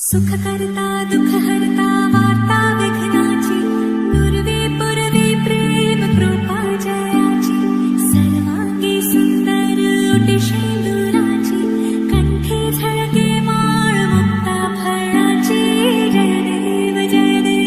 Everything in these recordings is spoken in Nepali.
सुखकर्ता दुःखहर्ता वार्ता विघ्नाची नुरवी पुरवी प्रेम कृपा जयाची सर्वांगी सुंदर ओटी शेंदुराची कंठी झळके माळ मुक्ता फळाची जय देव जय देव.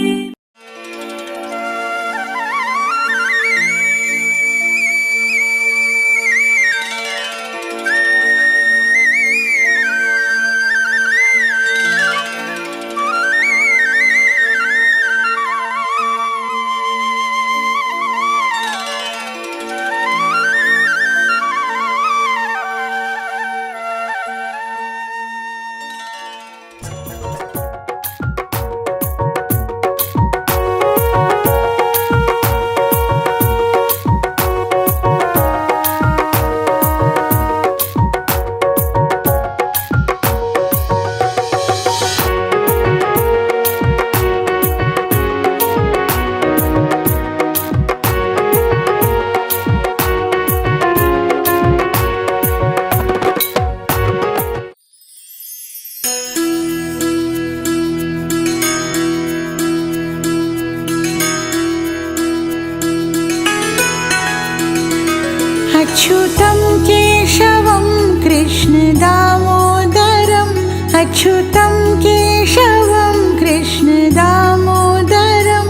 अच्युतं केशवं कृष्ण दामोदरम् अच्युतं केशवं कृष्ण दामोदरं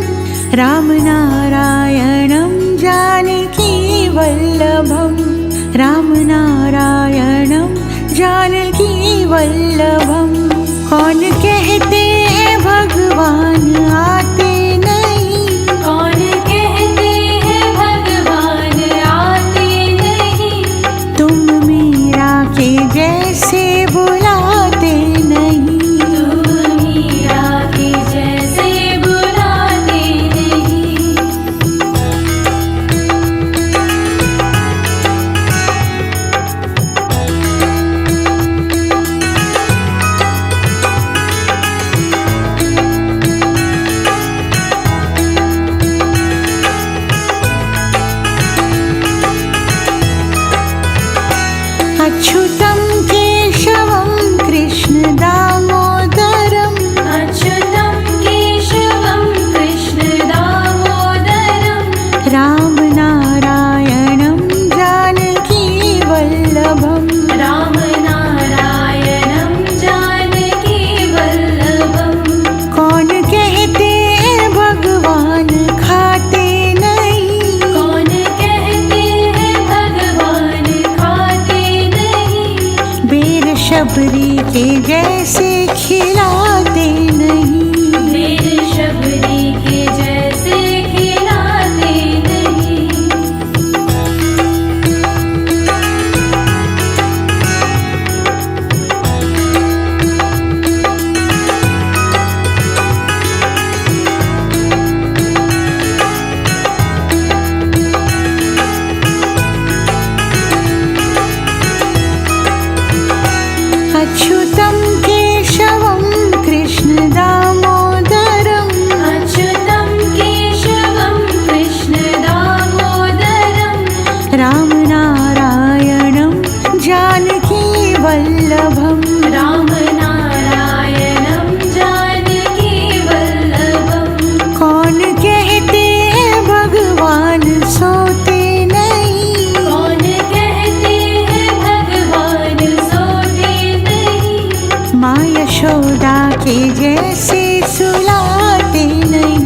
रामनारायणं जानकी वल्लभं रामनारायणं जानकी वल्लभं. कौन कहते हैं भगवान आते नहीं, कौन कहते हैं भगवान आते नहीं, तुम मीरा के जैसे बुलाते नहीं, तुम मीरा के जैसे बुलाते नहीं. अच्युतं केशवं कृष्ण दामोदरम् अच्युतं केशवं कृष्ण दामोदरं रामनारायणं जानकी वल्लभं रामनारायणं जानकी वल्लभं. कौन कहते हैं भगवान खाते नहीं, कौन कहते हैं भगवान खाते नहीं, बेर शबरी के जैसे खिलाते नहीं, मेरे शबरी के जैसे खिलाते नहीं. अच्युतं केशवं कृष्ण दामोदरम् अच्युतं केशवं कृष्ण दामोदरं रामनारायणं जानकी वल्लभं रामनारायणं जानकी वल्लभं. कौन कहते हैं भगवान सोते नहीं, कौन कहते हैं भगवान सोते नहीं, माँ यशोदा के जैसे सुलाते नहीं,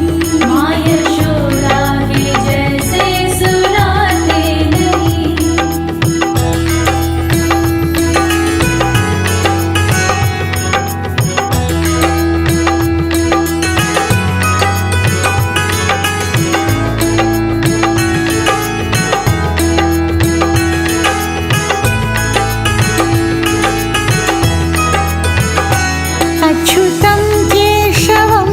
माँ यशोदा के जैसे सुलाते नहीं. अच्युतं केशवं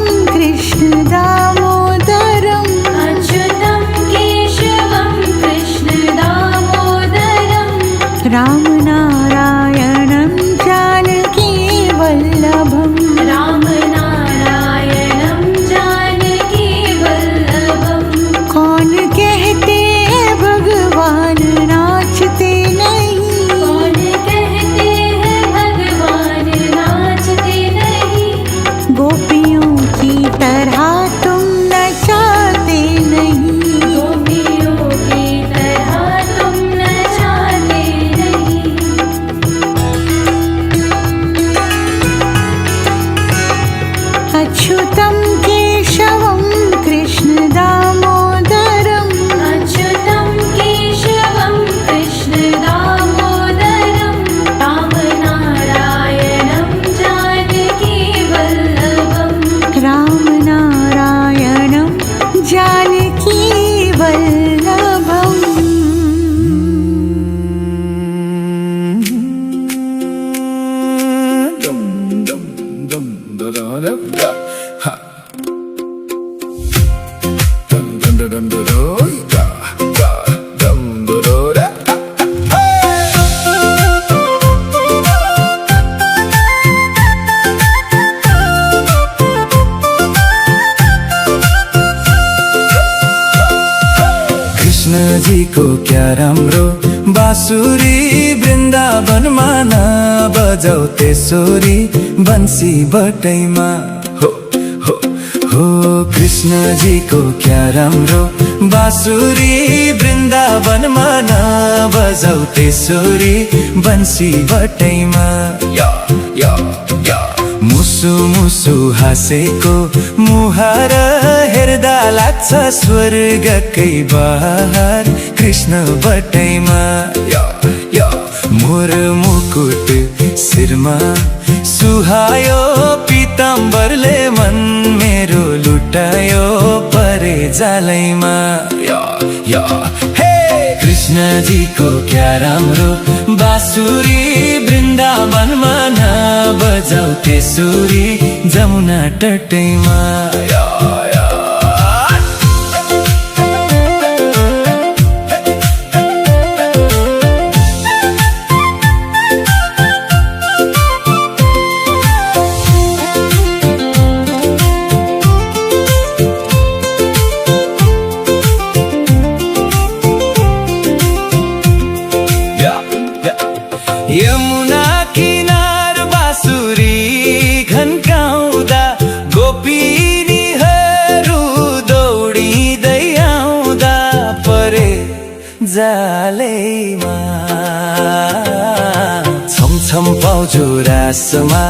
कृष्ण जी को क्या राम्रो बाँसुरी वृन्दावनमा नबजाऊ तेसोरी बंसी बटैमा हो हो हो कृष्ण जी को क्या राम्रो बाँसुरी वृन्दावनमा नबजाऊ तेसोरी बंसी बटैमा या या या मुसु मुसु हाँसेको मुहार हेर्दा लाग्छ स्वर्गकै बहार कृष्ण बटैमा या या मोर मुकुट शिरमा सुहायो पीताम्बरले मन मेरो लुटायो परे जालैमा या या हे कृष्ण जी को क्या राम्रो बाँसुरी वृन्दावनमा नबजाऊ तेसुरी जमुना तटैमा या या यमुना किनार बाँसुरी घन्काउँदा गोपिनीहरू दौडिँदै आउँदा परे जालैमा छमछम पाउजो रासमा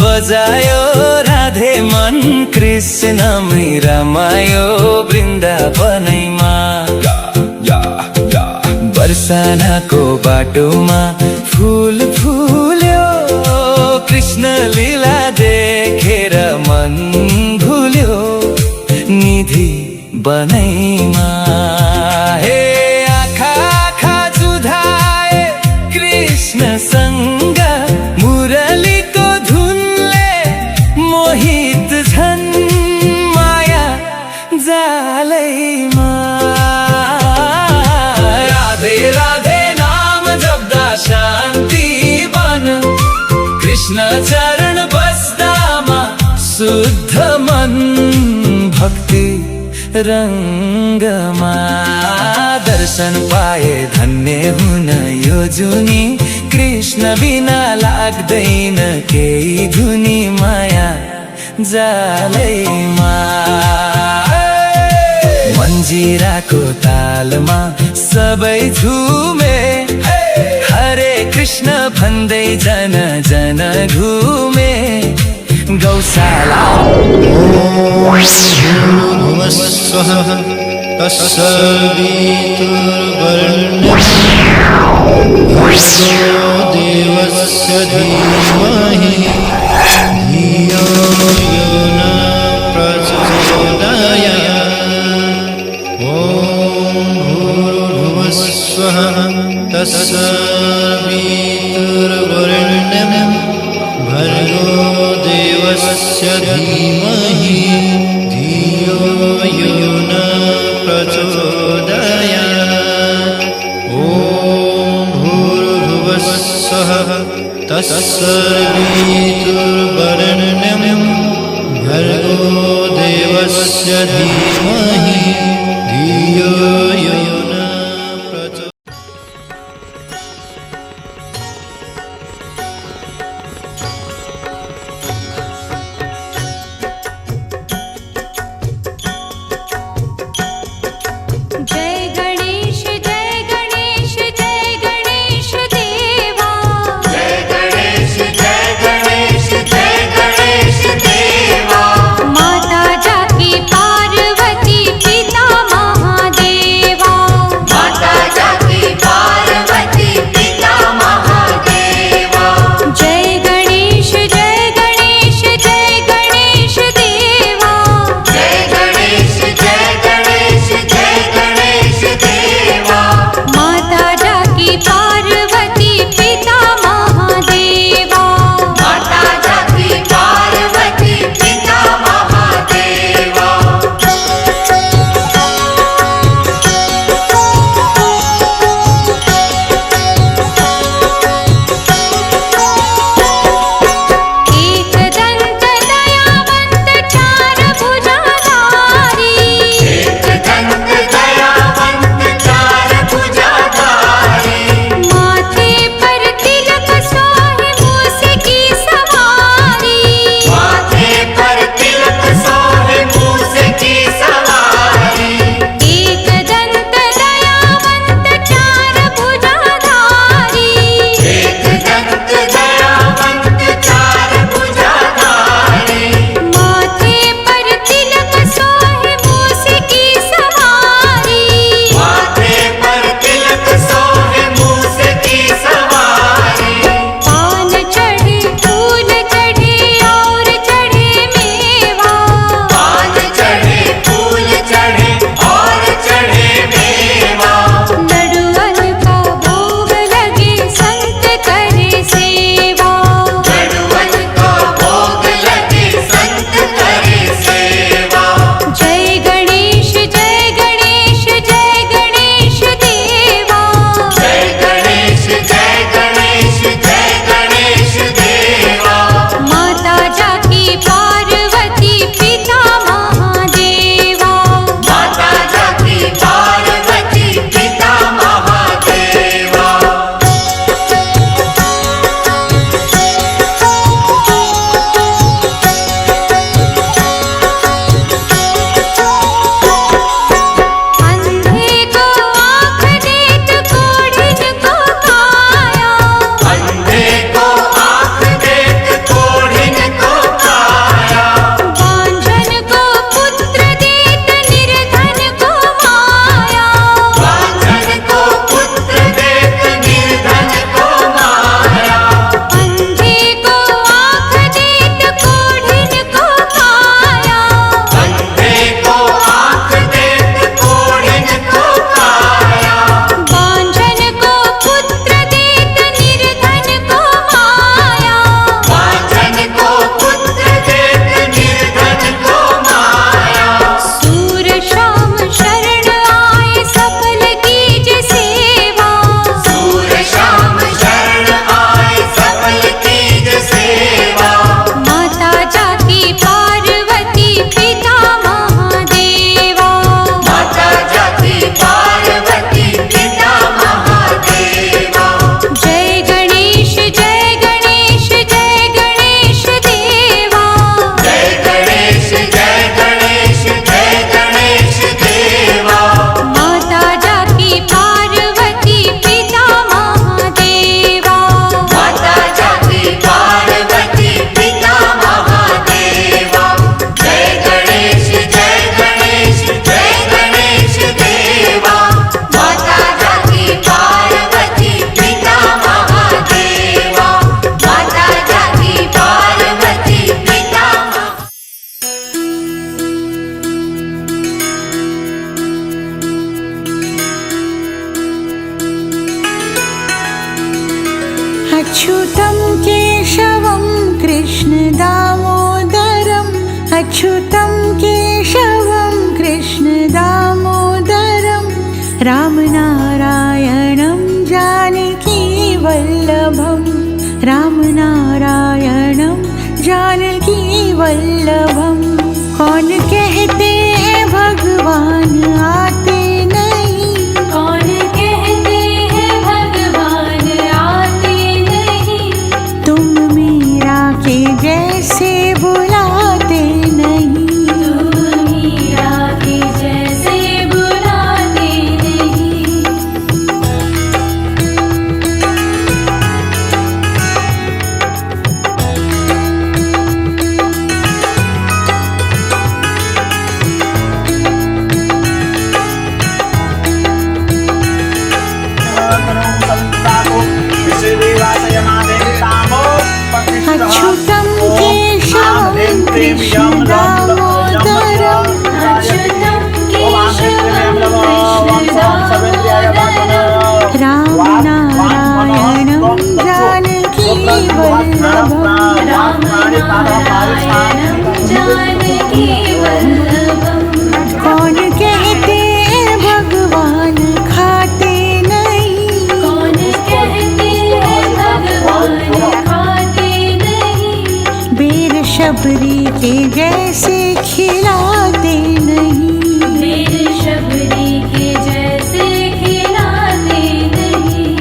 बजायो राधे मन कृष्णमै रमायो वृन्दावनैमा बर्सानाको बाटोमा फूल फुल्यो कृष्ण लीला देखेर मन भुल्यो निधि बनैमा हे आँखा आँखा जुधाए कृष्णसँग मुरलीको धुनले मोहित झन् माया जालैमा राधे राधे नाम जप्दा शान्ति बन कृष्ण चरण बस्दामा शुद्ध मन भक्ति रङ्गमा दर्शन पाए धन्य हुन यो जुनी कृष्ण बिना लाग्दैन केही धुनी माया जालैमा मन्जिराको तालमा सबै झुमे हरे कृष्ण भन्दै जन जन घुमे गौशाला भुवस्वः तत्सवितुर्वरेण्यं भर्गो देवस्य धीमहि धियो यो न प्रचोदयात् ॐ भूर्भुवस्वः तत्सवितुर्वरेण्यं भर्गो देवस्य धीमहि धियो यो न प्रचोदयात् ॐ भूर्भुवस्वः तत्सवितुर्वरेण्यं भर्गो देवस्य धीमहि धियो यो न प्रचोदयात्। जय गणेश देवा जय गणेश देवा माता जाकी पार्वती पिता महादेव वल्लभम। कौन कहते हैं भगवान आते नहीं, कौन कहते हैं भगवान आते नहीं, तुम मीरा के जैसे बुलाते नहीं। तुम मीरा के जैसे बुलाते नहीं। अच्युतं केशवं कृष्ण दामोदरं, अच्युतं केशवं कृष्ण दामोदरं, राम नारायणं जानकी वल्लभं। राम नारायणं जानकी वल्लभं। कौन कहते हैं भगवान खाते नहीं, कौन कहते हैं भगवान खाते नहीं, बेर शबरी के जैसे खिलाते नहीं। मेरे शबरी के जैसे खिलाते नहीं।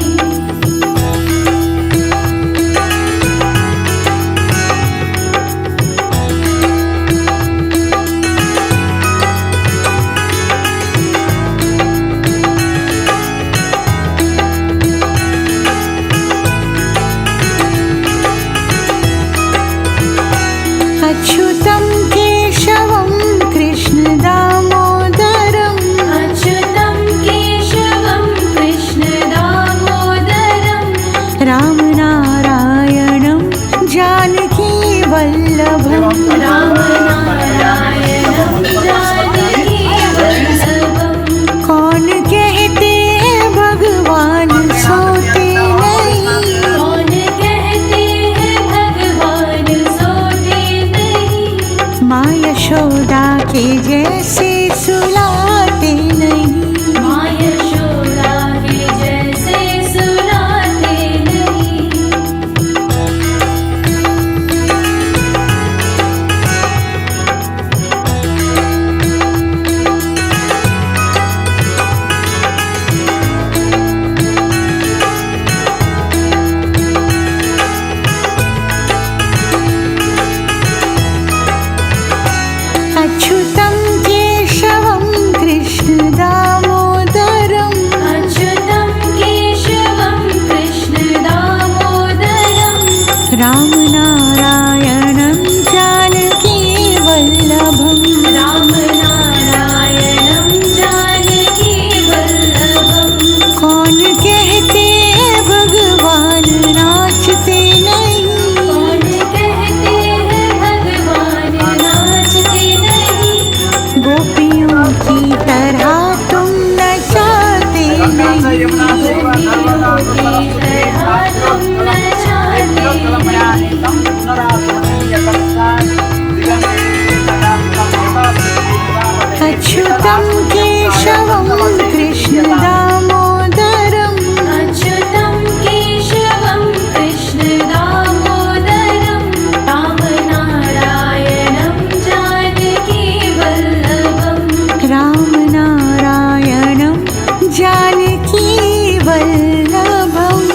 अच्युतं केशवं कृष्ण दामोदरं, अच्युतं केशवं कृष्ण दामोदरं, राम नारायणं जानकी वल्लभं। राम नारायणं जानकी वल्लभं। कौन कहते हैं भगवान सोते नहीं, कौन कहते हैं भगवान सोते नहीं, माँ यशोदा के जैसे सुलाते नहीं। माँ यशोदा के जैसे सुलाते नहीं। अच्युतं केशवं कृष्ण दामोदरं, अच्युतं केशवं कृष्ण दामोदरं, राम नारायणं जानकी वल्लभं। राम नारायणं जानकी वल्लभं। कौन कहते हैं भगवान नाचते नहीं, कौन कहते हैं भगवान नाचते नहीं, गोपियों की तरह तुम नचाते नहीं। गोपियों की तरह तुम नचाते नहीं। अच्युतं केशवं कृष्ण दामोदरं, अच्युतं केशवं कृष्ण दामोदरं, राम नारायणं जानकी वल्लभं। राम नारायणं जानकी वल्लभम्।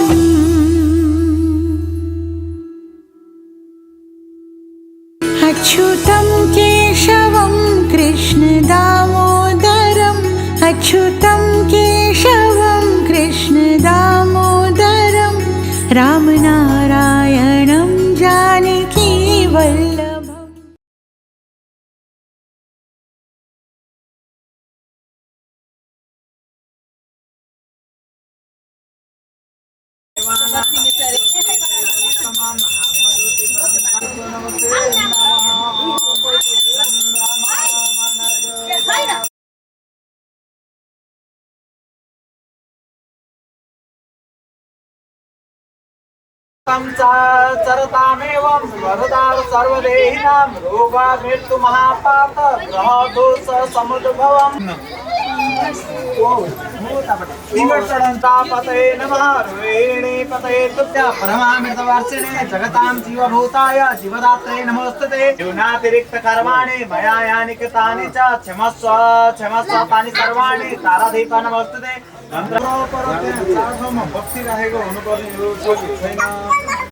अच्युतं केशवं कृष्ण दामोदरं, अच्युतं केशवं कृष्ण दामोदरं, राम नारायणं जानकी वल्लभम्। चरतामेवं वरदार सर्वदेहिनां रोगा मृत्यु महापात ग्रह दोष समुद्भवम् पतये नमः रोहिणी पतये तुभ्य परमामृतवर्षिणे जगतां जीवभूताय जीवदात्रे नमोस्तुते जीवनातिरिक्त कर्माणि मया यानि कृतानि च क्षमस्व क्षमस्व तानि सर्वाणि ताराधीप नमोस्तुते मन्त्रो परोते साधुमा भक्ति रहेको हुनुपर्ने यो सोच छैन।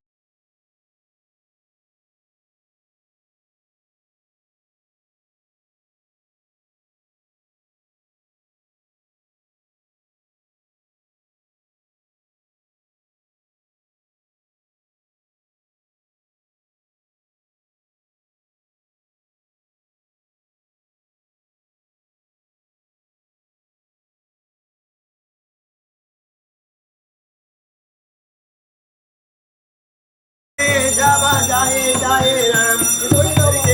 जावा जाए जाए राम गोविंद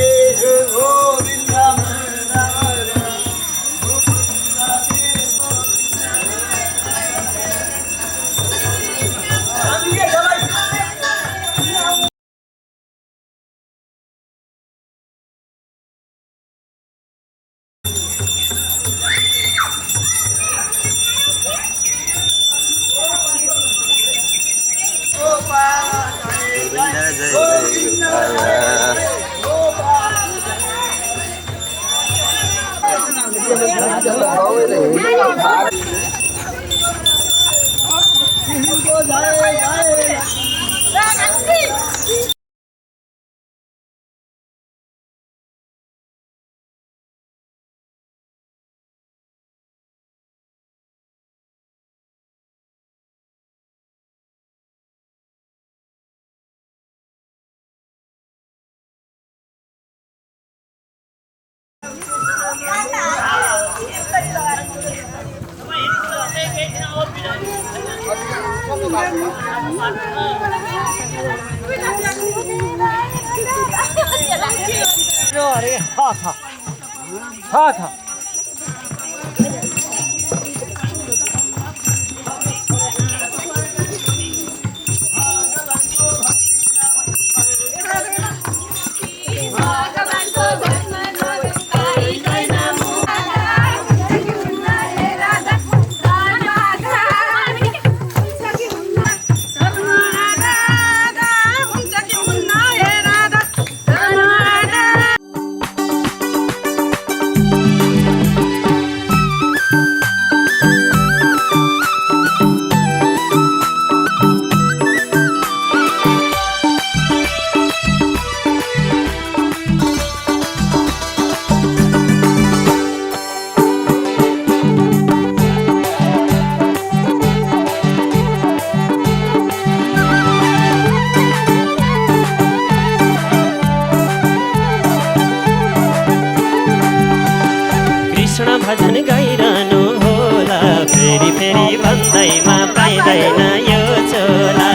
भजन गाइरहनु होला फेरि फेरि भन्दैमा पाइँदैन यो चोला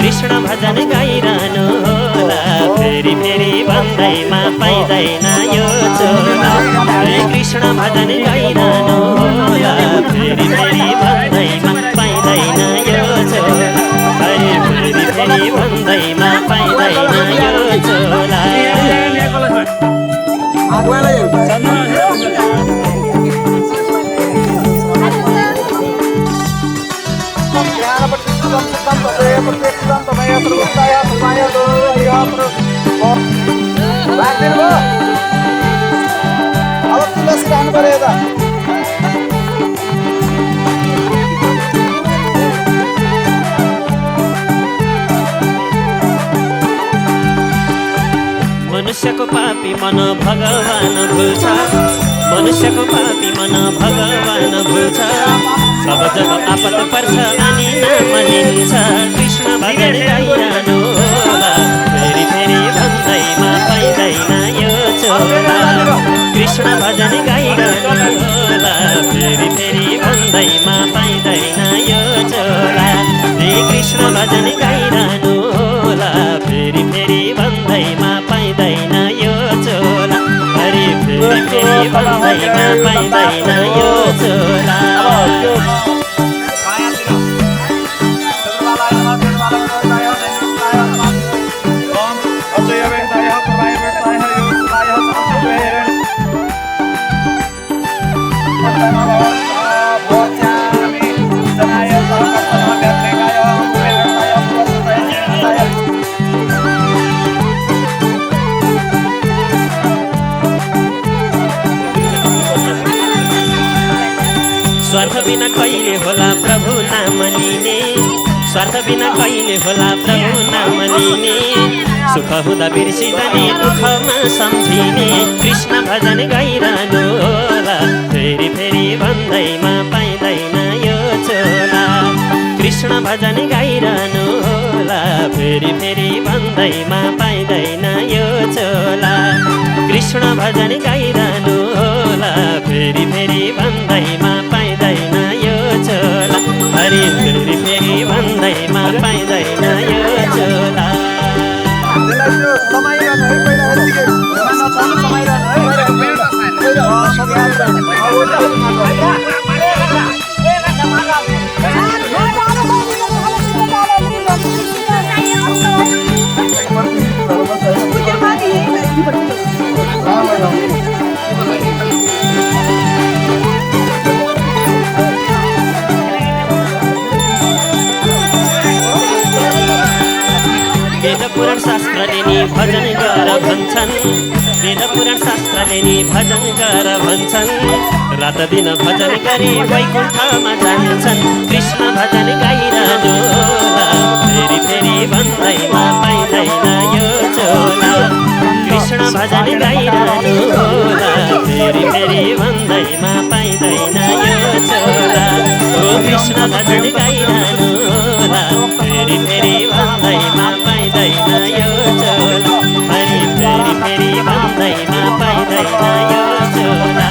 कृष्ण भजन गाइरहनु होला फेरि फेरि भन्दैमा पाइँदैन यो चोला कृष्ण भजन गाइरहनु होला फेरि फेरि भन्दैमा पाइँदैन यो चोला फेरि फेरि भन्दैमा पाइँदैन यो चोला मनुष्यको पापी मन भगवान भुल्छ मनुष्यको पापी मन भगवान भुल्छ जब जब आपत पर्छ अनि नमनिन्छ कृष्ण भजन गाइरहनु होला फेरि फेरि भन्दैमा पाइँदैन यो चोला कृष्ण भजन गाइरहनु होला फेरि फेरि भन्दैमा पाइँदैन यो चोला कृष्ण भजन गाइरहनु होला फेरि फेरि भन्दैमा पाइँदैन यो चोला फेरि फेरि भन्दैमा पाइँदैन यो चोला Bye. स्वार्थ बिना कहिले होला प्रभु नाम लिने स्वार्थ बिना कहिले होला प्रभु नाम लिने सुख हुँदा बिर्सी जाने दुःखमा सम्झिने कृष्ण भजन गाइरहनु होला फेरि फेरि भन्दैमा पाइँदैन यो चोला कृष्ण भजन गाइरहनु होला फेरि फेरि भन्दैमा पाइँदैन यो चोला कृष्ण भजन गाइरहनु होला फेरि फेरि भन्दैमा पाइँदैन यो चोला हरि फेरि फेरि भन्दैमा पाइँदैन यो चोला वेद पुराण शास्त्रले नि भजन गर भन्छन् वेद पुराण शास्त्रले नि भजन गर भन्छन् रात दिन भजन गरी वैकुण्ठमा जान्छन् कृष्ण भजन गाइरहनु होला फेरि फेरि भन्दैमा पाइँदैन यो चोला कृष्ण भजन गाइरहनु होला फेरि फेरि भन्दैमा पाइँदैन यो चोला ओ कृष्ण भजन गाइरहनु होला फेरि फेरि भन्दैमा पाइँदैन यो चोला हरि फेरि फेरि भन्दैमा पाइँदैन यो चोला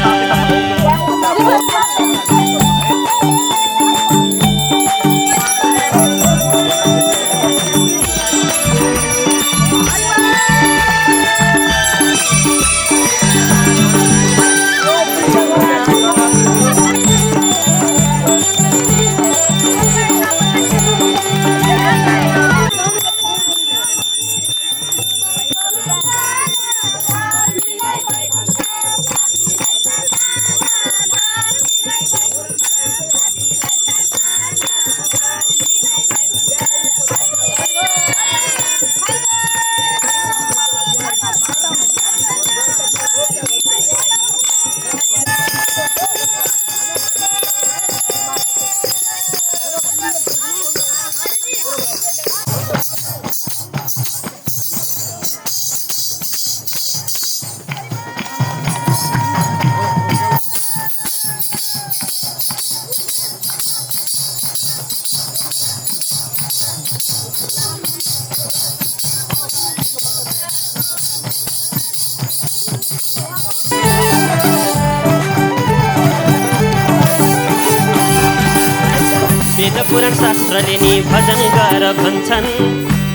वेद पुराण शास्त्रले नि भजन गर भन्छन्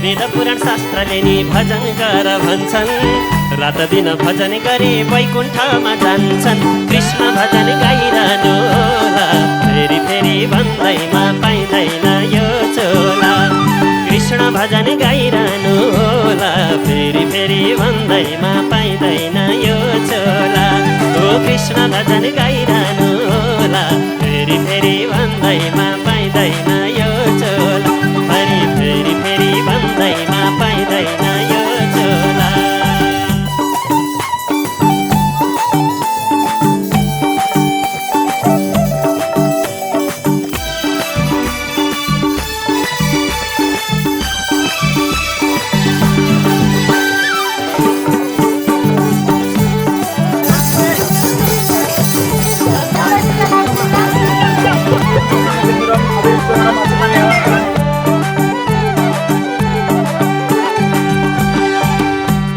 वेद पुराण शास्त्रले नि भजन गर भन्छन् रात दिन भजन गरी वैकुण्ठमा जान्छन् कृष्ण भजन गाइरहनु होला फेरि फेरि भन्दैमा पाइँदैन यो चोला कृष्ण भजन गाइरहनु होला फेरि फेरि भन्दैमा पाइँदैन यो चोला ओ कृष्ण भजन गाइरहनु होला फेरि फेरि भन्दैमा पाइँदैन यो चोला हरि फेरि फेरि भन्दैमा पाइँदैन यो चोला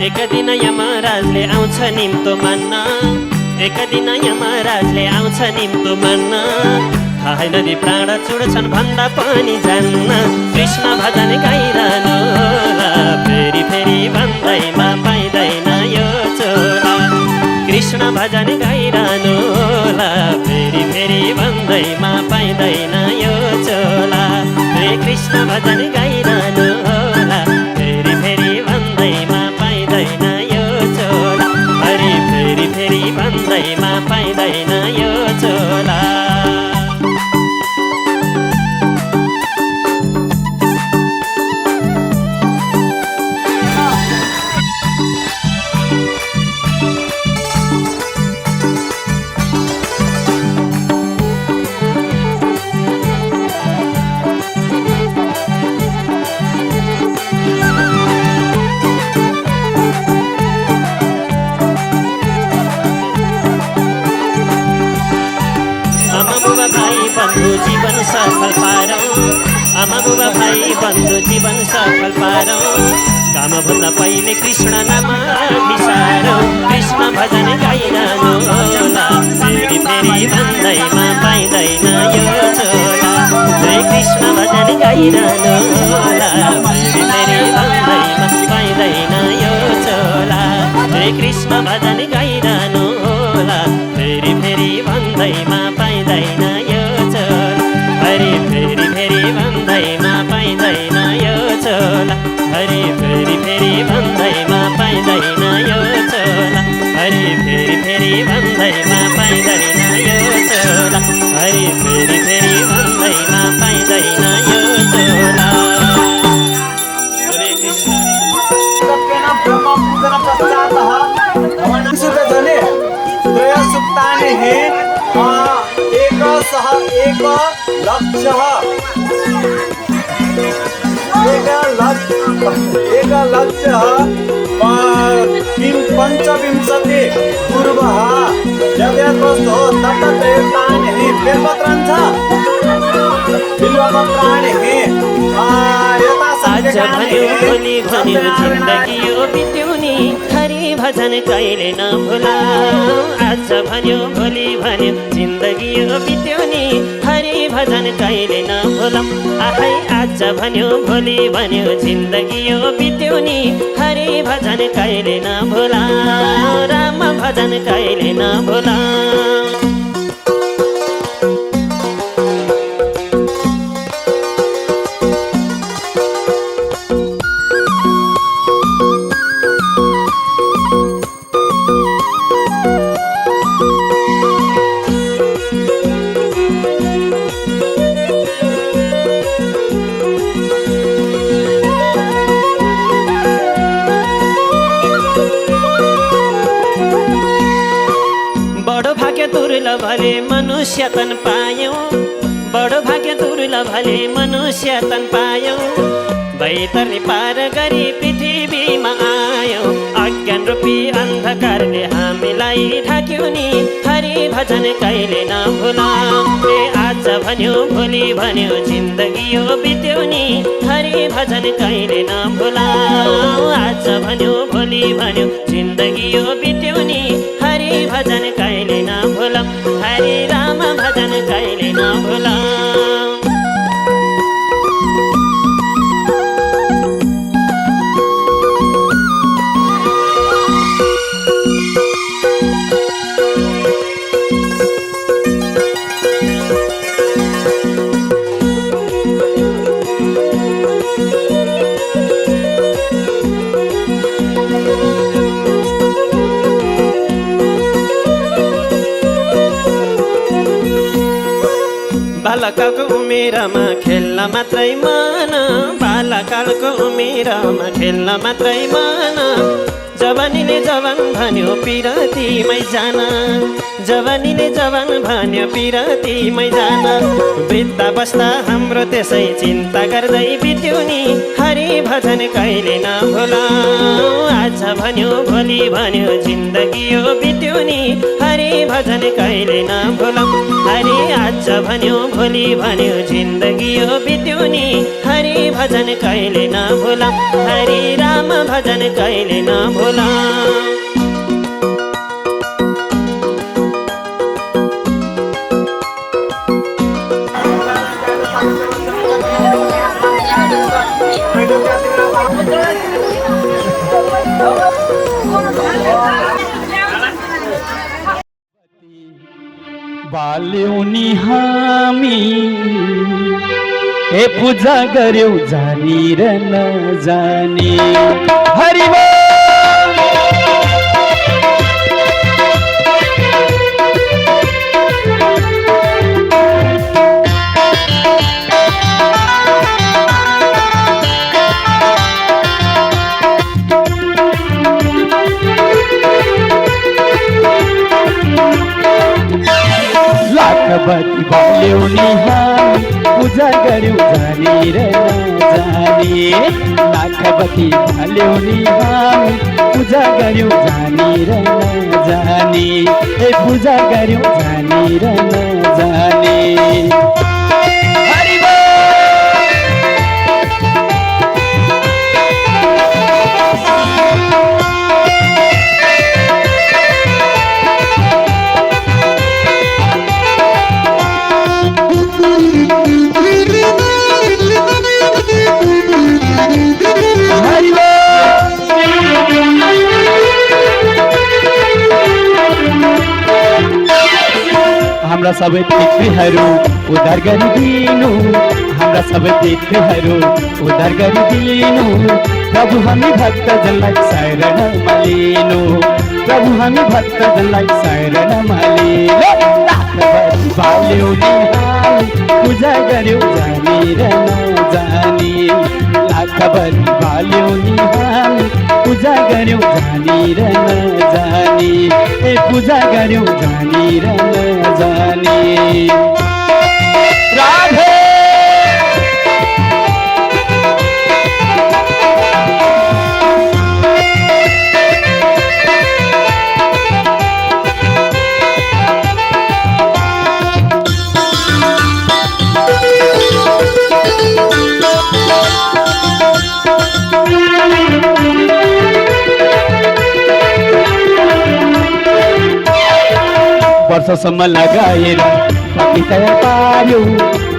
एक दिन यमराजले आउँछ निम्तो मान्न एक दिन यमराजले आउँछ निम्तो मान्न थाहै नदी प्राण चुड्छन् भन्दा पनि जान्न कृष्ण भजन गाइरहनु होला फेरि फेरि भन्दैमा पाइँदैन यो चोला कृष्ण भजन गाइरहनु होला फेरि फेरि भन्दैमा पाइँदैन यो चोला हे कृष्ण भजन गाइरहनु होला फेरि फेरि भन्दैमा पाइँदैन यो चोला हरि फेरि फेरि भन्दैमा पाइँदैन यो चोला भाइ बन्धु जीवन सफल पारौँ आमा बुबा भाइ बन्धु जीवन सफल पारौँ कामभन्दा पहिले कृष्ण नाम विसारौँ कृष्ण भजन गाइरहनु होला फेरि फेरि भन्दैमा पाइँदैन यो झोला हे कृष्ण भजन गाइरहनु होला फेरि फेरि भन्दैमा पाइँदैन यो झोला हे कृष्ण भजन गाइरहनु होला फेरि फेरि भन्दैमा पाइँदैन यो झोला हरि फेरि फेरि भन्दैमा पाइँदैन यो झोला हरि फेरि फेरि भन्दैमा पाइँदैन यो झोला हरि फेरि फेरि भन्दैमा पाइँदैन यो झोला हरि फेरि फेरि भन्दैमा पाइँदैन यो झोला हरे कृष्ण सत्येन ब्रह्म पूजन पश्चातः भवनसुतजने त्रयसुक्तानि एकशः एक लक्षः पंचविंशति पूर्वः यद्यद्वस्तो तत्तत्रयतानि बिल्वपत्राणि आज भन्यो भोलि भन्यो जिन्दगी यो बित्यो नि हरि भजन कहिले नभुला आज भन्यो भोलि भन्यो जिन्दगी यो बित्यो नि हरि भजन कहिले नभुला आहै आज भन्यो भोलि भन्यो जिन्दगी यो बित्यो नि हरि भजन कहिले नभुला राम भजन कहिले नभुला भले मनुष्य तन पायौँ बडो भाग्य दुर्लभले मनुष्य तन पायौँ बैतरनी पार गरी पृथ्वीमा आयौँ अज्ञान रूपी अन्धकारले हामीलाई ढाक्यो नि हरि भजन कहिले नभुलाऊ आज भन्यो भोलि भन्यो जिन्दगी यो बित्यो नि हरि भजन कहिले नभुलाऊ आज भन्यो भोलि भन्यो जिन्दगी यो बित्यो नि हरि भजन कहिले नभुलाऊ हरि राम भजन कहिले नभुलाऊ बालकालको उमेरमा खेल्न मात्रै मन बालकालको उमेरमा खेल्न मात्रै मन जवानीले जवान भन्यो पिरतीमै जान जवानीले जवान भन्यो पिरतीमै जान वृद्ध बस्दा हाम्रो त्यसै चिन्ता गर्दै बित्यो नि हरि भजन कहिले नभुलाऊ आज भन्यो भोलि भन्यो जिन्दगी यो बित्यो नि हरि भजन कहिले नभुलाऊ हरि आज भन्यो भोलि भन्यो जिन्दगी यो बित्यो नि हरि भजन कहिले नभुलाऊ हरि राम भजन कहिले नभुलाऊ बाल्यौ नि हामी ए पूजा गर्यौ जानी र नजानी हरि लाखबती बाल्यौ नि हामी पूजा गर्यौ जानी र नजानी लाखबती बाल्यौ नि हामी पूजा गर्यौ जानी र नजानी ए पूजा गर्यौ जानी र नजानी हाम्रा सबै पितृहरू उद्धार गरिदिनु, हाम्रा सबै पितृहरू उद्धार गरिदिनु। प्रभु हामी भक्तजनलाई शरणमा लिनु, प्रभु हामी भक्तजनलाई शरणमा लिनु। लाखभरि बाल्यौ नि हामी पूजा गर्यौ जानी र नजानी, लाखभरि बाल्यौ नि हामी पूजा गर्यौ जानी र नजानी, ए पूजा गर्यौ जानी र नजानी। राधे वर्षसम्म लगाएर बाँकी तयार पार्यौ,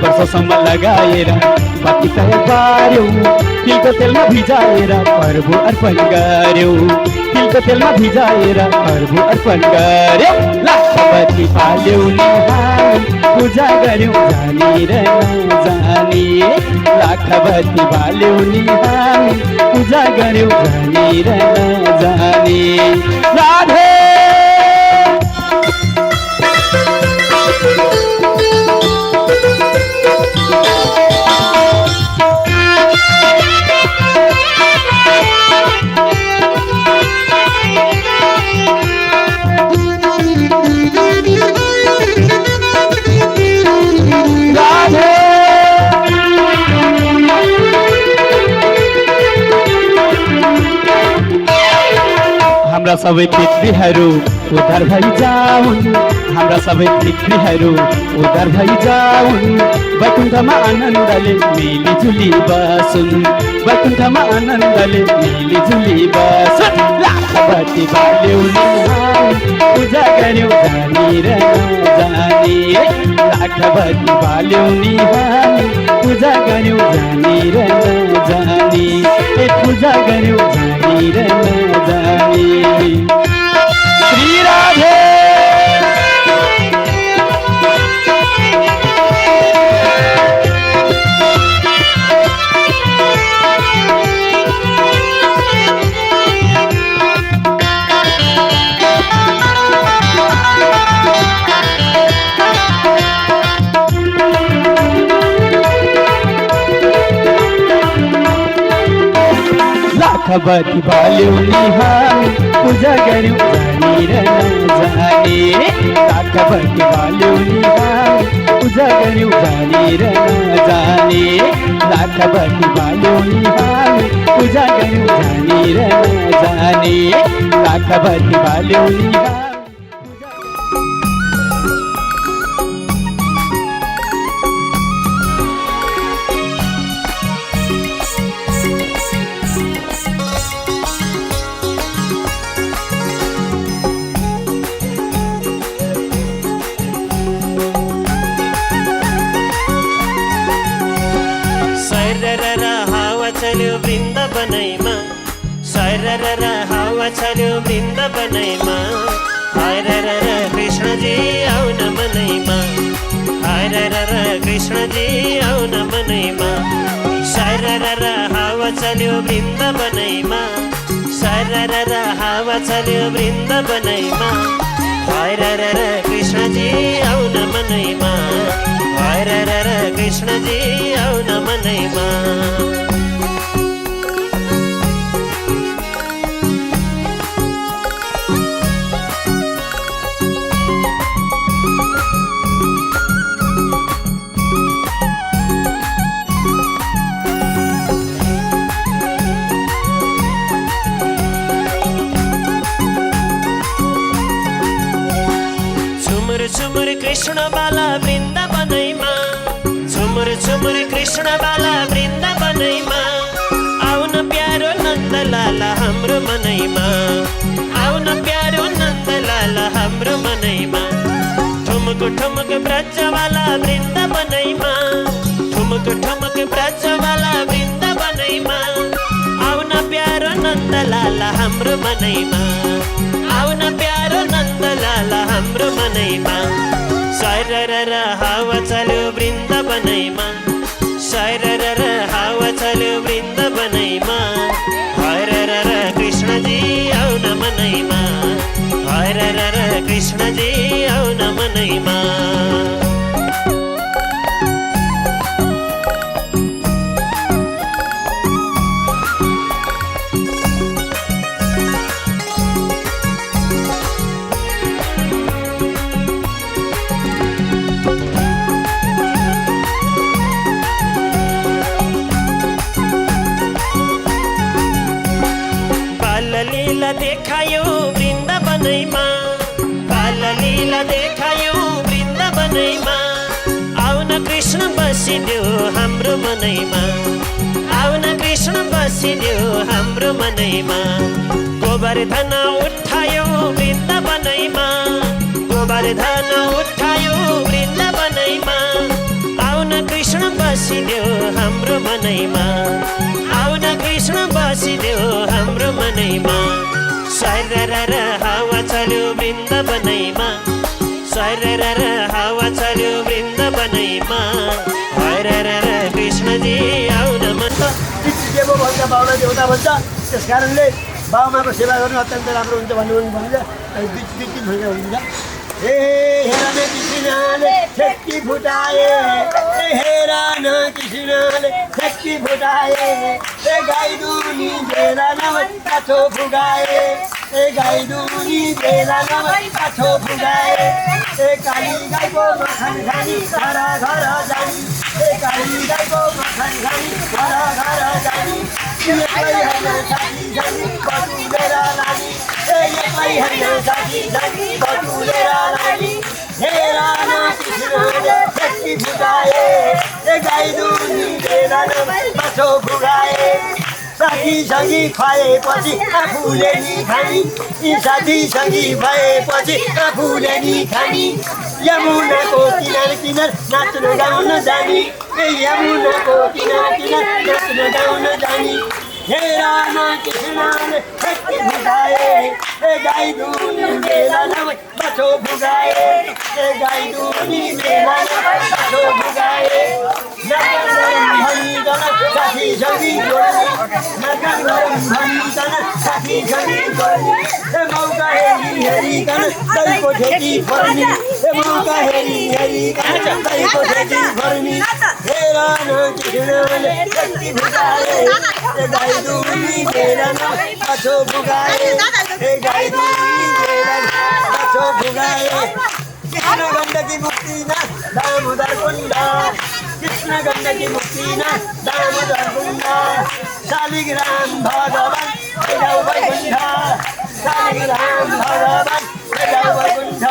वर्षसम्म लगाएर बाँकी तयार पार्यौ। तिलको तेलमा भिजाएर प्रभु अर्पण गर्यौ, तिलको तेलमा भिजाएर प्रभु अर्पण गर्यौ। लाखपति पाल्यौ नि हामी पूजा गर्यौ जानी र नजानी, लाखपति पाल्यौ नि हामी पूजा गर्यौ जानी र नजानी। राधे हाम्रा सबै पितृहरू उद्धार भइजाउन्, हाम्रा सबै पितृहरू उद्धार भइजाउन्। वैकुण्ठमा आनन्दले मिलिजुली बसुन्, वैकुण्ठमा आनन्दले मिलिजुली बसुन्। लाखपति बाल्यौ नि हामी पूजा गर्यौ जानी र नजानी, लाखपति बाल्यौ नि हामी पूजा गर्यौ जानी र नजानी, ए पूजा गर्यौ जानी र नजानी। श्री राधे लाखपति बाल्यौ नि हामी पूजा गर्यौ जानी र नजानी, लाखपति बाल्यौ नि हामी पूजा गर्यौ जानी र नजानी, लाखपति बाल्यौ नि हामी पूजा गर्यौ जानी र नजानी, लाखपति बाल्यौ नि हामी। वृन्दावनैमा सरर हावा चल्यो वृन्दावनैमा, हरर कृष्णजी आउन मनैमा, हरर कृष्णजी आउन मनैमा। सरर हावा चल्यो वृन्दावनैमा, सरर हावा चल्यो वृन्दावनैमा, हरर कृष्णजी आउन मनैमा, हरर कृष्णजी आउन मनैमा। झुमुर कृष्ण बाला वृन्दावनैमा, झुमुर झुमुर कृष्ण बाला वृन्दावनैमा। आउन प्यारो नन्दलाला हाम्रो मनैमा, आउन प्यारो नन्दलाला हाम्रो मनैमा। ठुमुक ठुमुक ब्रजवाला वृन्दावनैमा, ठुमुक ठुमुक ब्रजवाला वृन्दावनैमा। आउन प्यारो नन्दलाला हाम्रो मनैमा, आउन प्यारो नन्दलाला हाम्रो मनैमा। सरर कृष्णजी आउन मनैमा बाललीला देखायो वृन्दावनैमा बाललीला देखायो वृन्दावनैमा आउन कृष्ण बसिदेऊ हाम्रो मनैमा आउन कृष्ण बसिदेऊ हाम्रो मनैमा गोवर्धन उठायो वृन्दावनैमा गोवर्धन उठायो वृन्दावनैमा आउन कृष्ण बसिदेऊ हाम्रो मनैमा आउन कृष्ण बसिदेऊ हाम्रो मनैमा सरर हावा चल्यो वृन्दावनैमा सरर हावा चल्यो वृन्दावनैमा हरर कृष्णजी आउन मन देव भन्छ बाउला देउता भन्छ त्यस कारणले बाउमाको सेवा गर्नु अत्यन्त राम्रो हुन्छ भन्ने भन्छ अनि बिच हुन्छ हे हेर कृष्णले ठेक्की फुटाए हेर न कृष्णले ठेक्की फुटाए ए गाई दुनी बेला नभई काठो फुगाए ए गाई दुनी बेला नभई काठो फुगाए ए काली गाईको मखन खानी घर घर जानी ए काली गाईको मखन खानी घर घर जानी एक्लै हेर्न साथी जानी बटुलेर लानी ए एक्लै हेर्न साथी जानी बटुलेर लानी हेर न कृष्णले ठेक्की फुटाए ए गाई दुनी बेला नभई काठो फुगाए साथी सँगी खुवाएपछि आफूले नि खानी साथी सँगी भएपछि आफूले नि खानी यमुनाको किनार किनार नाच्न गाउन जानी ए यमुनाको किनार किनार नाच्न गाउन जानी हेर न कृष्णले ठेक्की फुटाए ए गाई दुनी बेला नभई बाछो फुगाए ए गाई दुनी बेला नभई बाछो फुगाए भनिकन साथी सँगी भनिकन साथी सँगी ए मौका हेरिकन दैको ठेकी फर्नी ए मौका हेरिकन दैको ठेकी फर्नी हेर न कृष्णले ठेक्की फुटाए ए गाई दुनी बेला नभई बाछो फुगाए ए गाई दुनी बेला बाछो फुगाए कृष्ण गण्डकी मुक्तिनाथ दामोदर कुण्ड कृष्ण गण्डकी मुक्तिनाथ दामोदर कुण्ड शालिग्राम भगवान भैरव वैकुण्ठ शालिग्राम भगवान भैरव वैकुण्ठ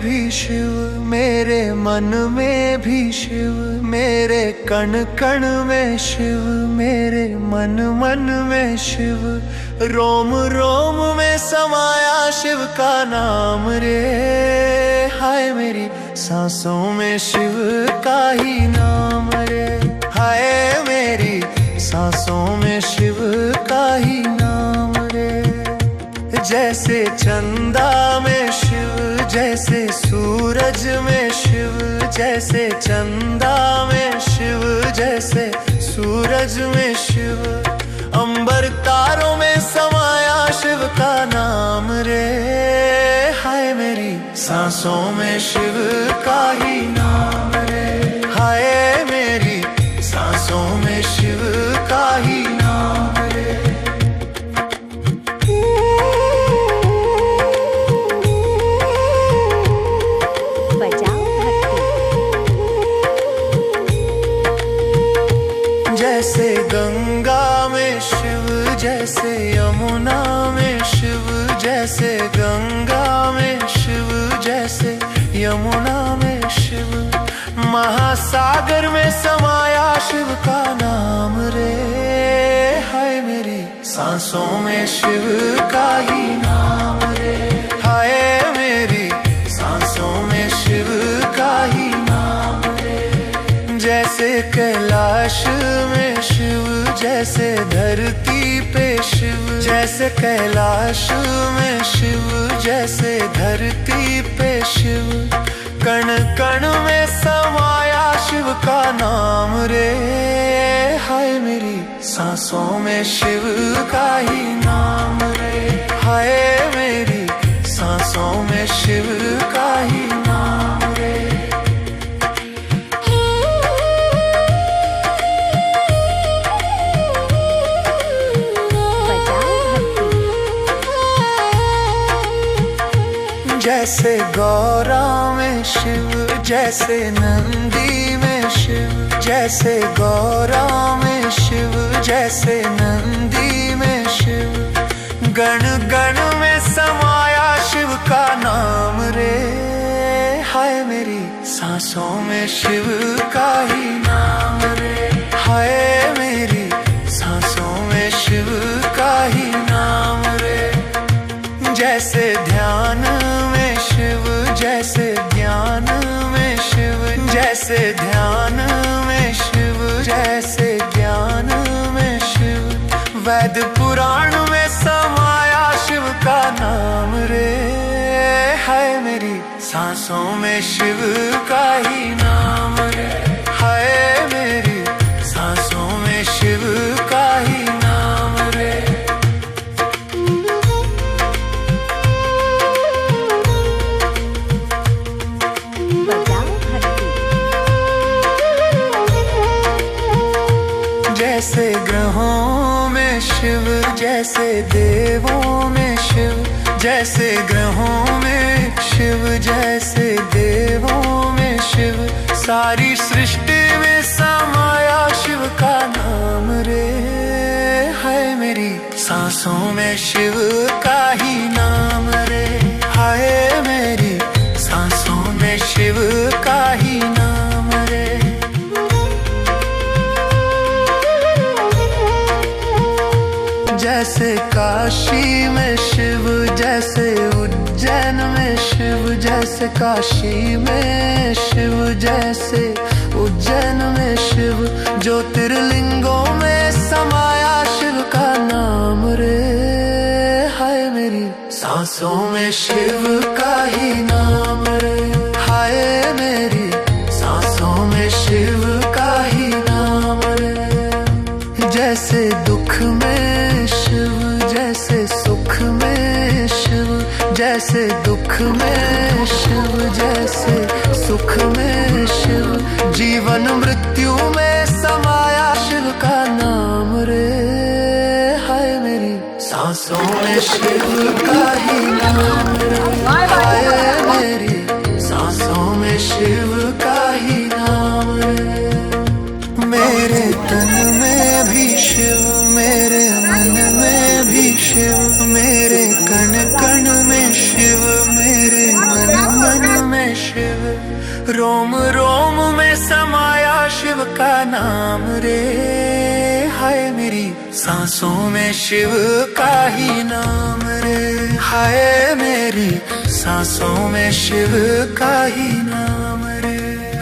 भी शिव, मेरे मन में भी शिव, मेरे कण कण में शिव, मेरे मन मन में शिव, रोम रोम में समाया शिव का नाम रे। हाय मेरी सांसों में शिव का ही नाम रे, हाय मेरी सांसों में शिव का ही नाम रे। जैसे चंदा में शिव, जैसे सूरज में शिव, जैसे चंदा में शिव, जैसे सूरज में शिव, अंबर तारों में समाया शिव का नाम रे। हाय मेरी सांसों में शिव का ही नाम रे, हाय मेरी सांसों में शिव का ही नाम रे। जैसे गंगा में शिव, जैसे यमुना में शिव, जैसे गंगा में शिव, जैसे यमुना में शिव, महासागर में समाया शिव का नाम रे। हाय मेरी सांसों में शिव का ही नाम रे, हाय मेरी सांसों में शिव का ही नाम रे। जैसे कैलाश में शिव, जैसे धरती पे शिव, जैसे कैलाश में शिव, जैसे धरती पे शिव, कण कण में समाया शिव का नाम रे। हाय मेरी सांसों में शिव का ही नाम रे, हाय मेरी सांसों में शिव का ही नाम रे। जैसे गौरा में शिव, जैसे नंदी में शिव, जैसे गौरा में शिव, जैसे नंदी में शिव, गण गण में समाया शिव का नाम रे। हाय मेरी सांसों में शिव का ही नाम रे, हाय मेरी सांसों में शिव का ही नाम रे। जैसे ध्यान में शिव, जैसे ज्ञान में शिव, जैसे ध्यान में शिव, जैसे ज्ञान में शिव, वेद पुराण में समाया शिव का नाम रे। हाय मेरी सांसों में शिव का ही नाम रे, हाय मेरी सांसों में शिव का ही नाम रे। जैसे ग्रहों में शिव, जैसे देवों में शिव, जैसे ग्रहों में शिव, जैसे देवों में शिव, सारी सृष्टि में समाया शिव का नाम रे। हाय मेरी सांसों में शिव का ही नाम रे, हाय मेरी सांसों में शिव का ही नाम रे। जैसे काशी में शिव, जैसे उज्जैन में शिव, जैसे काशी में शिव, जैसे उज्जैन में शिव, ज्योतिर्लिंगों में समाया शिव का नाम रे। हाय मेरी सांसों में शिव का ही नाम रे, हाय मेरी सांसों में शिव का ही नाम रे। जैसे दुख में शिव, जैसे सुख में शिव, जैसे दुख में शिव, जैसे सुख में शिव, जीवन मृत्यु में समाया शिव का नाम रे। हाय मेरी सांसों में शिव का ही नाम रे, हाय मेरी सांसों में शिव का ही नाम रे। मेरे तन में भी शिव, मेरे मन में भी शिव, मेरे कण कण में शिव, मेरे मन मन में रोम रोम में समाया शिव का नाम रे, हाय मेरी सांसों में शिव का ही नाम रे, हाय मेरी सांसों में शिव का ही नाम रे,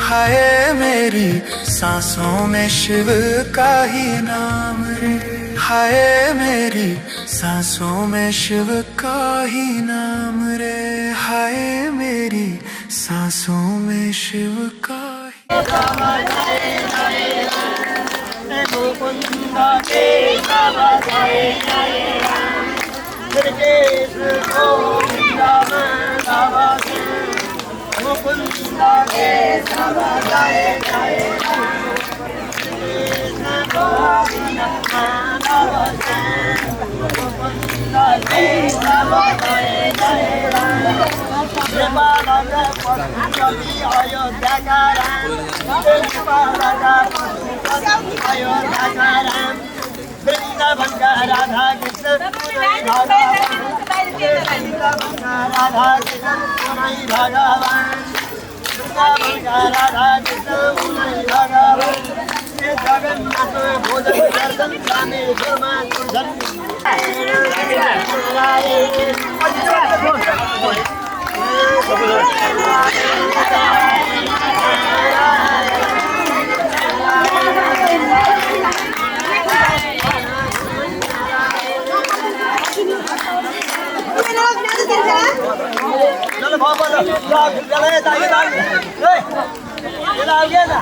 हाय मेरी सांसों में शिव का ही नाम रे, हाय मेरी सांसों में शिव का ही नाम रे, हाय मेरी सांसों में शिव का वृंदावन का राधा कृष्ण राधा कृष्ण भगवान, वृंदावन का राधा कृष्ण भगवान, जगन्नाथ भोजन दर्शन रामेश्वर चलो बाबा चले आ गया ना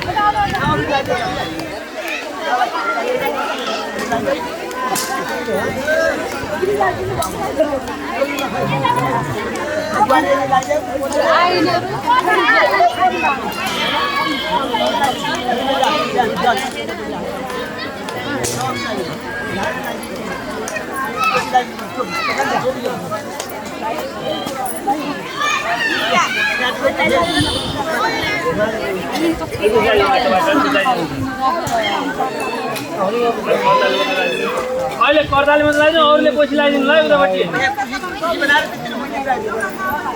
अहिले कर्ताले मात्र लगाइदिनु, अरूले पछि लगाइदिनु ल उतापट्टि,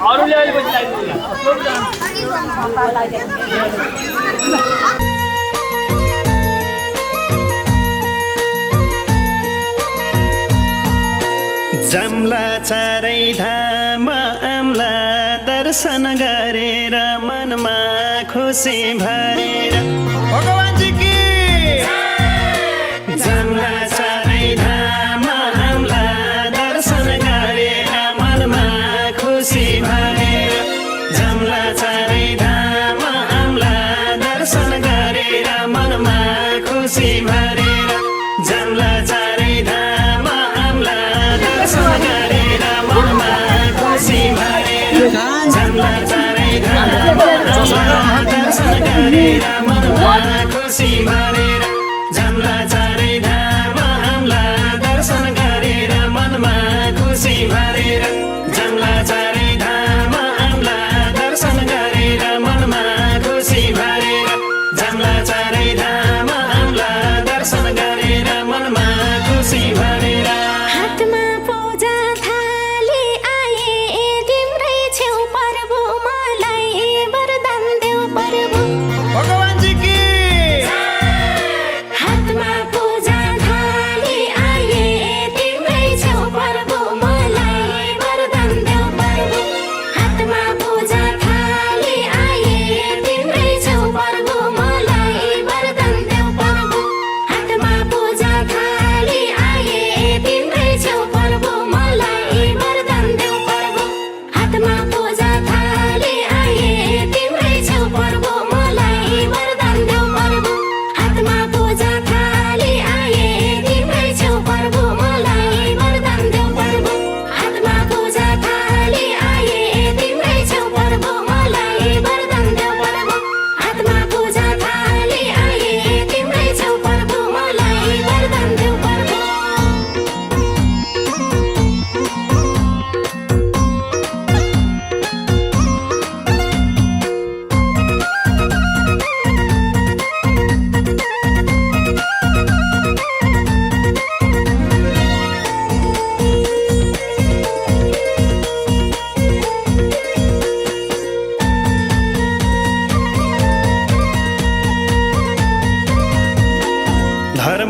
अरूले अहिले पछि लगाइदिनु। जम्ला चारै धाम आम्ला दर्शन गरेर मनमा खुसी भरेर भगवानजी की जम्ला चारै धाम आम्ला दर्शन गरेर मनमा खुसी भरेर, जम्ला चारै धाम आम्ला दर्शन गरेर मनमा खुसी भरेर, जम्ला चारै धाम आम्ला दर्शन गरेर मनमा खुसी भरेर, जम्ला चारै धाम आम्ला दर्शन गरेर मनमा खुसी भरेर, जम्ला चारै धाम आम्ला दर्शन गरेर मनमा खुसी भरेर, जम्ला चारै धाम आम्ला दर्शन गरेर मनमा खुसी भरेर, जम्ला चारै धाम आम्ला दर्शन गरेर मनमा खुसी भरेर। हातमा पूजा थाली आए तिम्रै छेउ प्रभु, मलाई वरदान देऊ प्रभु। भगवानजी की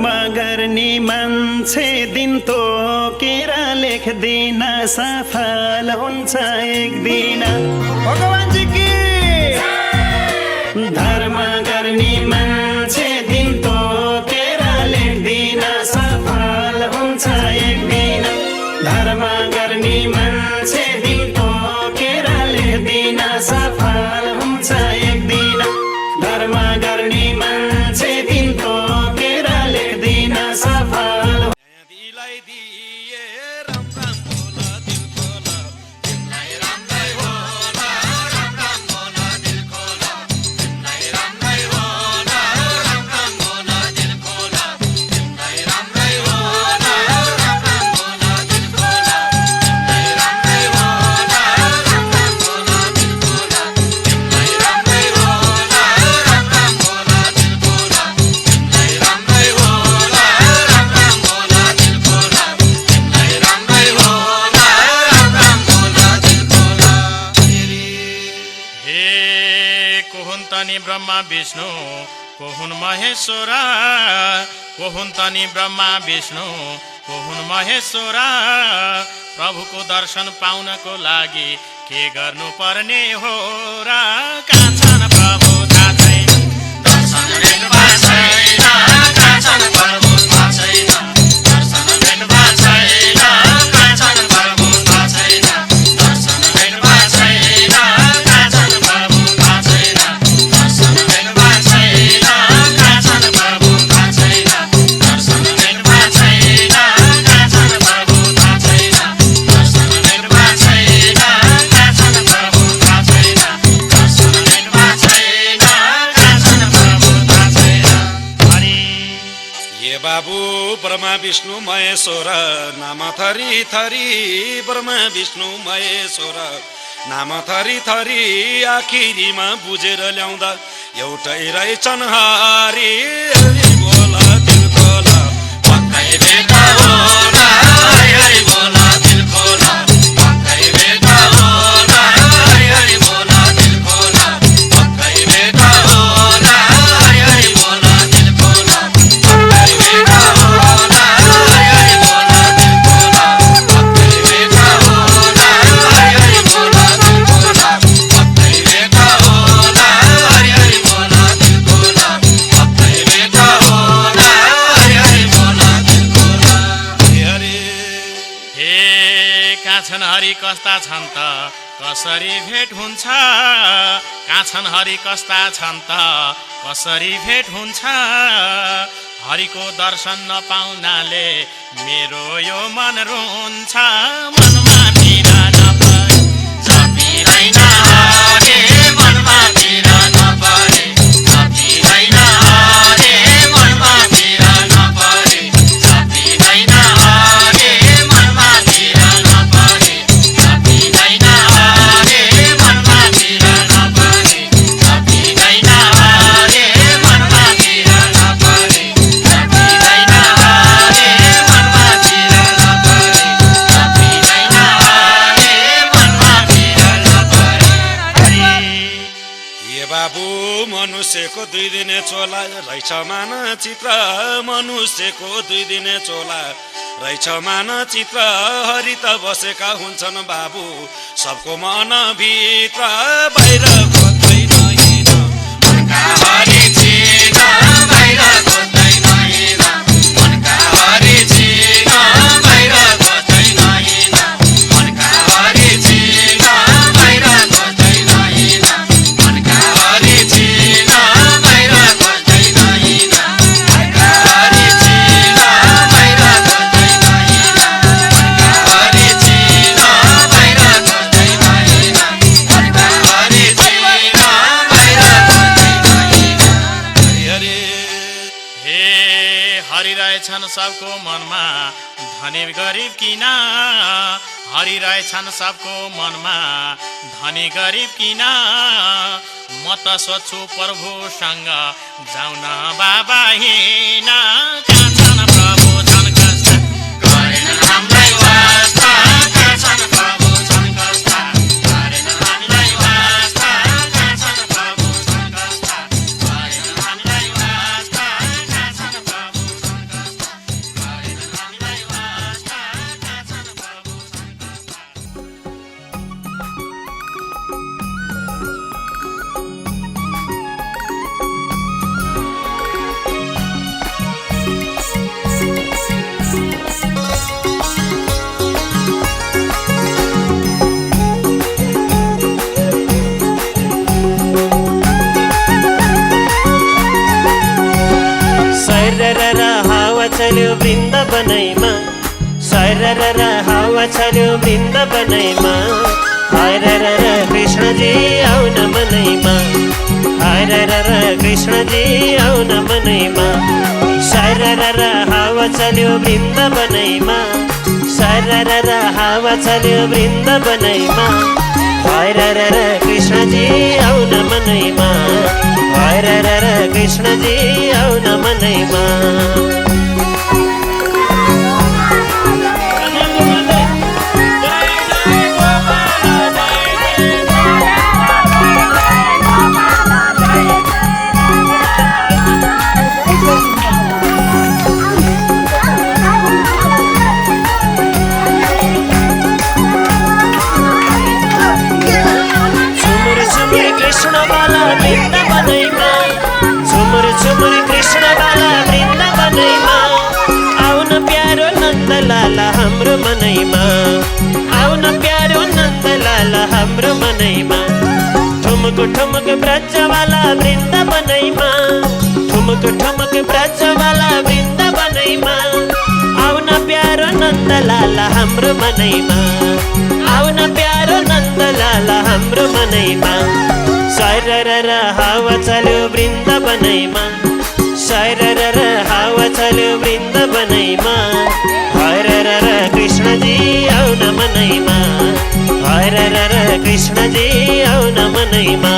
धर्म गर्ने मान्छे दिन तोकेर लेख्दिन सफल हुन्छ एक दिन भगवानजी की धर्म गर्ने मान्छे दिन तोकेर लेख्दिन सफल हुन्छ एक दिन धर्म गर्ने मान्छे दिन तोकेर लेख्दिन सफल हुन्छ एक दिन धर्म गर्ने मान्छे दिन तोकेर लेख्दिन सफल दिलाई दिए राम राम बोला दिल खोला तिमलाई रामलाई होला राम राम बोला दिल खोला तिमलाई रामलाई होला राम राम बोला दिल खोला तिमलाई रामलाई होला राम राम बोला दिल खोला तिमलाई रामलाई होला राम राम बोला दिल खोला तिमलाई रामलाई होला राम राम बोला दिल खोला तिमलाई रामलाई होला राम राम बोला दिल खोला तिमलाई रामलाई होला राम राम बोला दिल खोला हे को हुन् तनि ब्रह्मा विष्णु को हुन् महेश्वर को हुन् तनि ब्रह्मा विष्णु को हुन् महेश्वर प्रभुको दर्शन पाउनको लागि के गर्नु पर्ने हो र कहाँ छन् प्रभु थाहा छैन दर्शन भेट्वा छैन कहाँ छन् प्रभु थाहा छैन दर्शन भेट्वा छैन कहाँ छन् प्रभु थाहा छैन दर्शन भेट्वा छैन कहाँ छन् प्रभु थाहा छैन दर्शन भेट्वा छैन कहाँ छन् प्रभु थाहा छैन दर्शन भेट्वा छैन कहाँ छन् प्रभु थाहा छैन दर्शन भेट्वा छैन कहाँ छन् प्रभु थाहा छैन दर्शन भेट्वा छैन कहाँ छन् प्रभु थाहा छैन हरि ये बाबु ब्रह्मा विष्णु महेश्वर नाम थरी थरी ब्रह्मा विष्णु महेश्वर नाम थरी थरी आखिरीमा बुझेर ल्याउँदा एउटै रहेछन् हरि हरि बोला दिल खोला पक्कै भेटा होला हरि बोला दिल खोला पक्कै भेटा होला हरि बोला दिल खोला पक्कै भेटा होला हरि बोला दिल खोला पक्कै भेटा होला हरि बोला दिल खोला पक्कै भेटा होला हरि बोला दिल खोला पक्कै भेटा होला हरि बोला दिल खोला पक्कै भेटा होला हरि बोला दिल खोला हे कहाँ छन् हरि कस्ता छन् त कसरी भेट हुन्छ कहाँ छन् हरि कस्ता छन् त कसरी भेट हुन्छ हरिको दर्शन नपाउनाले मेरो यो मन रुन्छ मनमा पीडा नपरे जपिँदैन हरे मनमा पीडा नपरे जपिँदैन हरे मनमा पीडा नपरे जपिँदैन हरे मनमा पीडा नपरे जपिँदैन हरे मनमा पीडा नपरे जपिँदैन हरे मनमा पीडा नपरे जपिँदैन हरे मनमा पीडा नपरे जपिँदैन हरे मनमा पीडा नपरे ये बाबु मनुष्यको 2 दिने चोला रहेछ मानचित्र मनुष्यको 2 दिने चोला रहेछ मानचित्र हरि त बसेका हुन्छन् बाबु सबको मन भित्र बाहिर खोज्दैन हिँड मनका हरि छिन बाहिर खोज्दैन हिँड मनका हरि छिन बाहिर खोज्दैन हिँड मनका हरि छिन बाहिर खोज्दैन हिँड मनका हरि छिन बाहिर खोज्दैन हिँड मनका हरि छिन बाहिर खोज्दैन हिँड मनका हरि छिन बाहिर खोज्दैन हिँड मनका हरि छिन बाहिर खोज्दैन हिँड हरि हे हरि रहेछन् सबको मनमा धनी गरिब किन हरि रहेछन् सबको मनमा धनी गरिब किन म त सोध्छु प्रभुसँग जाउन बाबा हिँड कहाँ छन् प्रभु छन् कस्ता गरेनन् हामीलाई वास्ता कहाँ छन् प्रभु छन् कस्ता गरेनन् हामीलाई वास्ता कहाँ छन् प्रभु छन् कस्ता गरेनन् हामीलाई वास्ता कहाँ छन् प्रभु छन् कस्ता चल्यो वृन्दावनैमा सरर हावा चल्यो वृन्दावनैमा हरर कृष्णजी आउन मनैमा हरर कृष्णजी आउन मनैमा सरर हावा चल्यो वृन्दावनैमा सरर हावा चल्यो वृन्दावनैमा हरर कृष्णजी आउन मनैमा हरर कृष्णजी आउन मनैमा हाम्रो मनैमा आउन प्यारो नन्दलाल हाम्रो मनैमा ठुमक ठुमक ब्रजवाला वृन्दावनैमा ठुमक ठुमक ब्रजवाला वृन्दावनैमा आउन प्यारो नन्दलाल हाम्रो मनैमा आउन प्यारो नन्दलाल हाम्रो मनैमा सरर हावा चल्यो वृन्दावनैमा सरर हावा चल्यो वृन्दावनैमा हरर कृष्णजी आउन मनैमा हरर कृष्णजी आउन मनैमा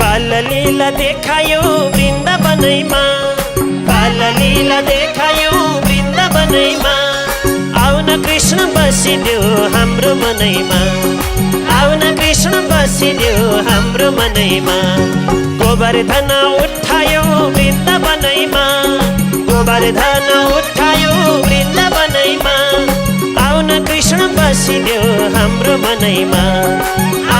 बाललीला देखायो वृन्दावनैमा बाललीला देखायो वृन्दावनैमा आउन कृष्ण बसिदेऊ हाम्रो मनैमा आउन कृष्ण बसिदेऊ हाम्रो मनैमा गोवर्धन उठायो वृन्दावनैमा गोवर्धन उठायो वृन्दावनैमा आउन कृष्ण बसिदेऊ हाम्रो मनैमा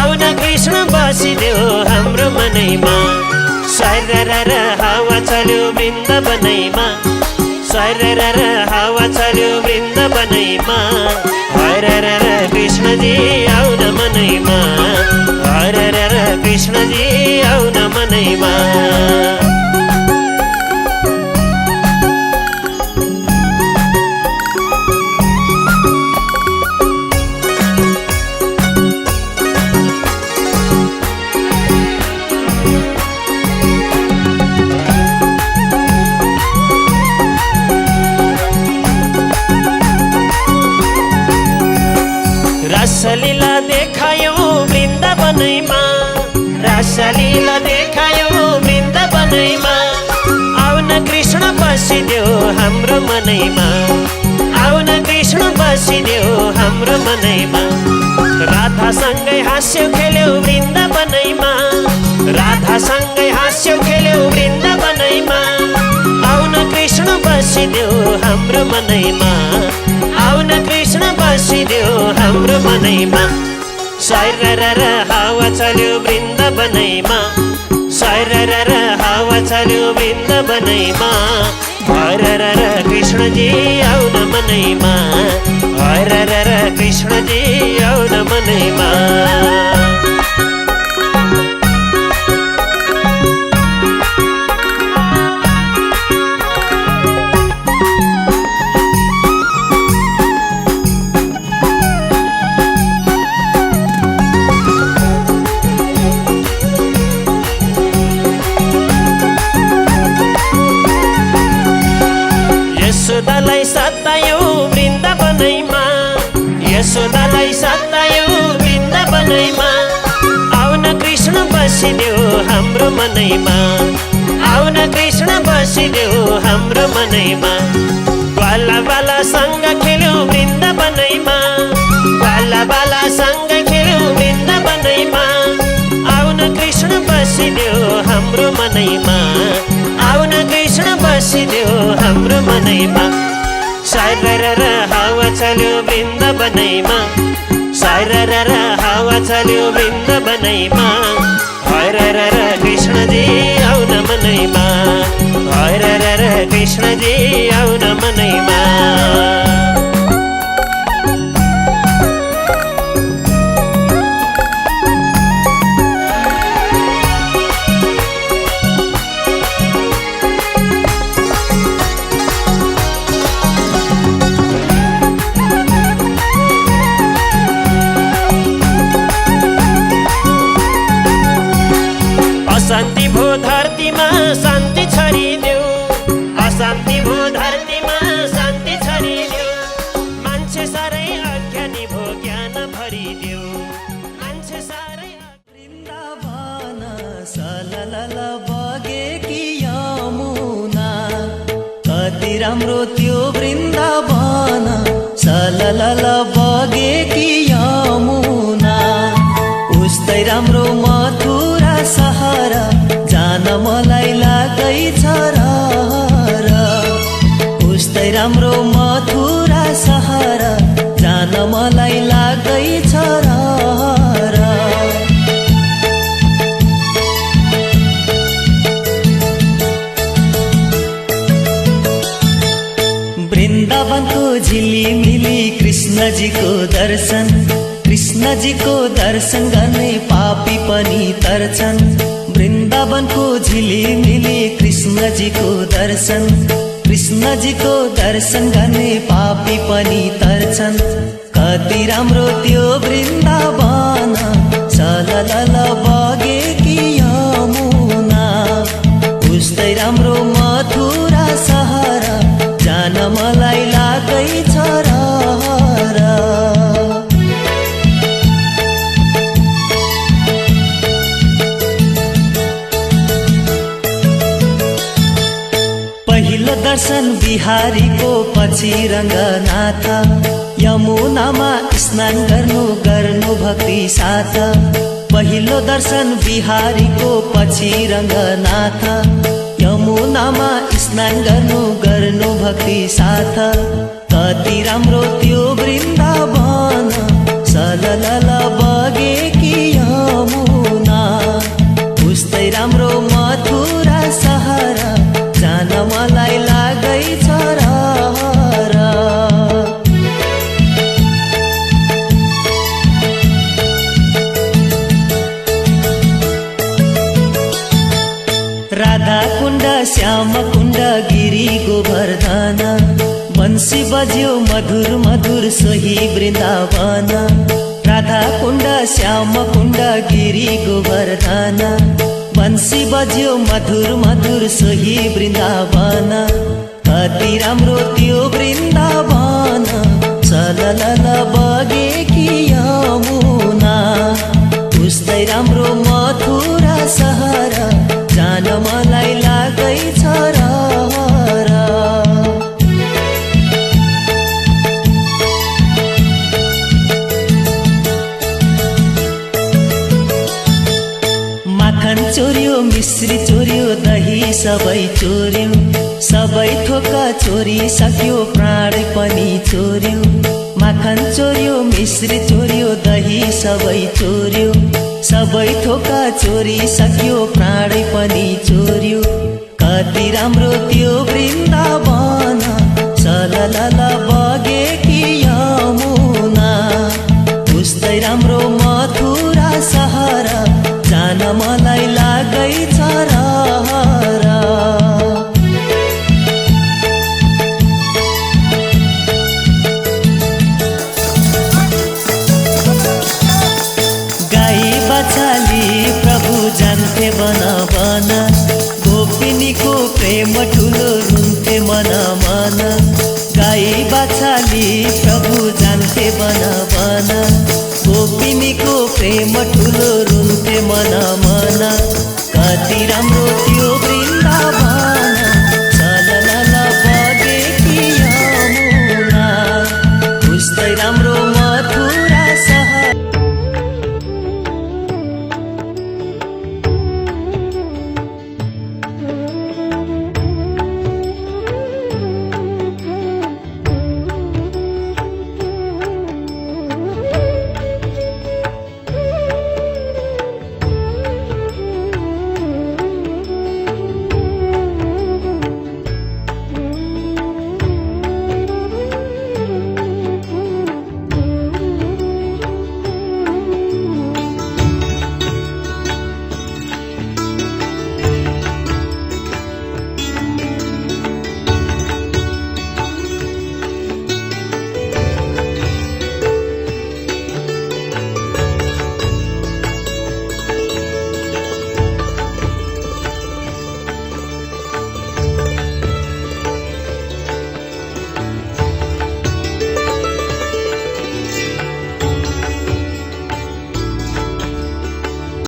आउन कृष्ण बसिदेऊ हाम्रो मनैमा सरर हावा चल्यो वृन्दावनैमा सरर हावा चल्यो वृन्दावनैमा हरर कृष्णजी आउन मनैमा हरर कृष्णजी आउन मनैमा रासलीला देखायो वृन्दावनैमा रासलीला देखायो वृन्दावनैमा आउन कृष्ण बसिदेऊ हाम्रो मनैमा आउन कृष्ण बसिदेऊ हाम्रो मनैमा राधासँगै हाँस्यो खेल्यो वृन्दावनैमा राधासँगै हाँस्यो खेल्यो वृन्दावनैमा आउन कृष्ण बसिदेऊ हाम्रो मनैमा आउन कृष्ण बसिदेऊ हाम्रो मनैमा सरर हावा चल्यो वृन्दावनैमा सरर हावा चल्यो वृन्दावनैमा हरर कृष्णजी आउन मनैमा हरर कृष्णजी आउन मनैमा यशोदालाई सतायो वृन्दावनैमा यशोदालाई सतायो वृन्दावनैमा आउन कृष्ण बसिदेऊ हाम्रो मनैमा आउन कृष्ण बसिदेऊ हाम्रो मनैमा बाला बालासँग खेल्यो वृन्दावनैमा बाला बालासँग खेल्यो वृन्दावनैमा आउन कृष्ण बसिदेऊ हाम्रो मनैमा आउन कृष्ण बसिदेऊ हाम्रो मनैमा सरर हावा चल्यो वृन्दावनैमा साइरर हावा चल्यो वृन्दावनैमा हरर कृष्णजी आउन मनैमा हरर कृष्णजी आउन मनैमा अशान्ति भो धरतीमा शान्ति छरिदेऊ अशान्ति भो धरतीमा शान्ति छरिदेऊ मान्छे साह्रै अज्ञानी भो ज्ञान भरिदेऊ मान्छे साह्रै वृन्दावन सललल बगेकी यमुना कति राम्रो त्यो वृन्दावन सललल बगेकी यमुना उस्तै राम्रो मथुरा सहर जान मलाई लागैछ र उस्तै राम्रो मथुरा सहर जान मलाई लागैछ र वृन्दावनको झिलिमिली कृष्णजीको दर्शन कृष्णजीको दर्शन गर्ने पापी पनि तर्छन् वृन्दावनको झिलिमिली कृष्णजीको दर्शन कृष्णजीको दर्शन गर्ने पापी पनि तर्छन् कति राम्रो त्यो वृन्दावन सललल बगेकी यमुना उस्तै राम्रो मथुरा सहर जान मलाई लागैछ र पहिलो दर्शन बिहारीको पछि रङ्गनाथ यमुनामा स्नान गर्नु भक्ति साथ पहिलो दर्शन बिहारीको पछि रङ्गनाथ यमुनामा स्नान गर्नु भक्ति साथ कति राम्रो त्यो वृन्दावन सललल बगेकी यमुना उस्तै राम्रो मथुरा सहर जान मलाई लागैछ र राधा कुण्ड श्याम कुण्ड गिरी गोवर्धन बंसी बज्यो मधुर मधुर सोही वृन्दावन राधा कुण्ड श्याम कुण्ड गिरी गोवर्धन बंसी बज्यो मधुर मधुर सोही वृन्दावन कति राम्रो त्यो वृन्दावन सललल बगेकी यमुना उस्तै राम्रो मथुरा सहर जान मलाई लागैछ र माखन चोर्यो मिश्री चोर्यो दही सबै चोर्यो सबै थोका चोरी सक्यो प्राण पनि चोर्यो माखन चोर्यो मिश्री चोर्यो दही सबै चोर्यो सबै थोका चोरी सक्यो प्राण पनि चोर्यो कति राम्रो त्यो वृन्दावन सललल बगेकी यमुना उस्तै राम्रो मथुरा सहर जान मलाई लागैछ र प्रभु जान्थे बन बन गोपिनीको प्रेम ठुलो रुन्थे मन मन गाई बाछाली प्रभु जान्थे बन बन गोपिनीको प्रेम ठुलो रुन्थे मन मन कति राम्रो त्यो वृन्दावन